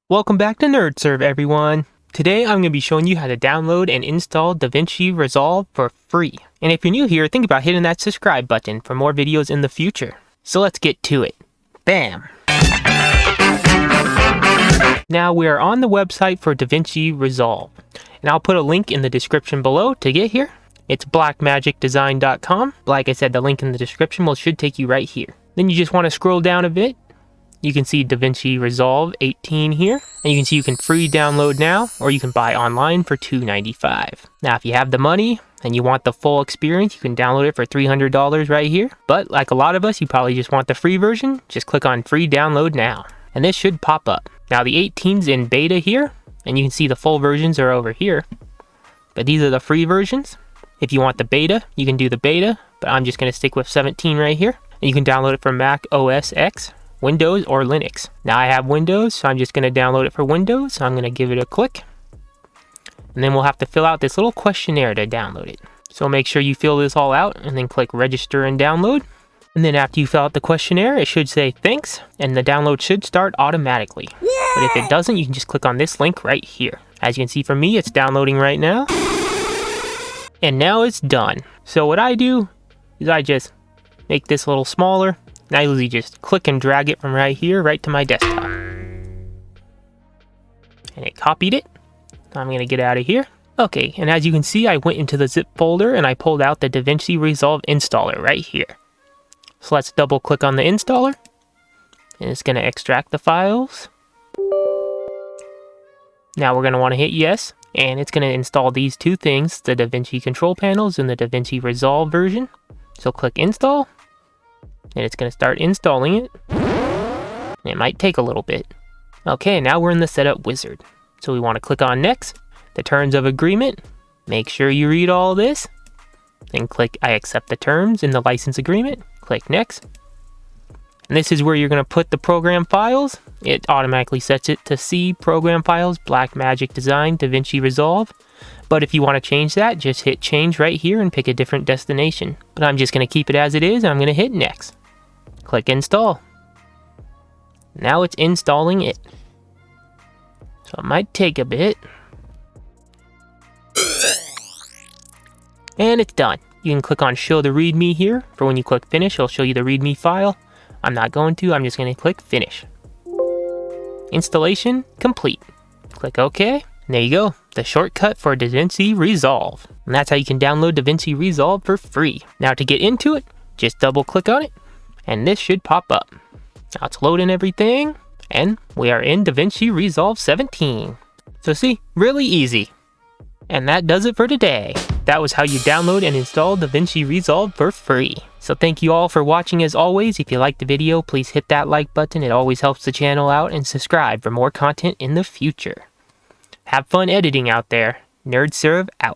Welcome back to NerdServ, everyone. Today I'm going to be showing you how to download and install DaVinci Resolve for free. And if you're new here, think about hitting that subscribe button for more videos in the future. So let's get to it. Bam! Now we are on the website for DaVinci Resolve. And I'll put a link in the description below to get here. It's blackmagicdesign.com. Like I said, the link in the description should take you right here. Then you just want to scroll down a bit. You can see DaVinci Resolve 18 here, and you can see you can free download now, or you can buy online for $2.95. Now, if you have the money and you want the full experience, you can download it for $300 right here. But like a lot of us, you probably just want the free version. Just click on free download now, and this should pop up. Now, the 18's in beta here, and you can see the full versions are over here. But these are the free versions. If you want the beta, you can do the beta, but I'm just going to stick with 17 right here. And you can download it for Mac OS X, Windows, or Linux. Now I have Windows, so I'm just going to download it for Windows. So I'm going to give it a click. And then we'll have to fill out this little questionnaire to download it. So make sure you fill this all out and then click register and download. And then after you fill out the questionnaire, it should say thanks, and the download should start automatically. Yay! But if it doesn't, you can just click on this link right here. As you can see for me, it's downloading right now. And now it's done. So what I do is I just make this a little smaller. And I usually just click and drag it from right here right to my desktop. And it copied it. I'm going to get out of here. Okay, and as you can see, I went into the zip folder and I pulled out the DaVinci Resolve installer right here. So let's double click on the installer. And it's going to extract the files. Now we're going to want to hit yes. And it's going to install these two things, the DaVinci control panels and the DaVinci Resolve version. So click install. And it's going to start installing it. It might take a little bit. Okay, now we're in the setup wizard. So we want to click on next, the terms of agreement. Make sure you read all this. Then click I accept the terms in the license agreement. Click next. And this is where you're going to put the program files. It automatically sets it to C program files, Blackmagic Design, DaVinci Resolve. But if you want to change that, just hit change right here and pick a different destination. But I'm just going to keep it as it is, and I'm going to hit next. Click install. Now it's installing it. So it might take a bit. And it's done. You can click on show the README here. For when you click finish, it'll show you the README file. I'm not going to, I'm just going to click finish. Installation complete. Click OK. And there you go, the shortcut for DaVinci Resolve. And that's how you can download DaVinci Resolve for free. Now to get into it, just double click on it, and this should pop up. Now it's loading everything, and we are in DaVinci Resolve 17. So see, really easy. And that does it for today. That was how you download and install DaVinci Resolve for free. So thank you all for watching as always. If you liked the video, please hit that like button. It always helps the channel out, and subscribe for more content in the future. Have fun editing out there. NerdServ out.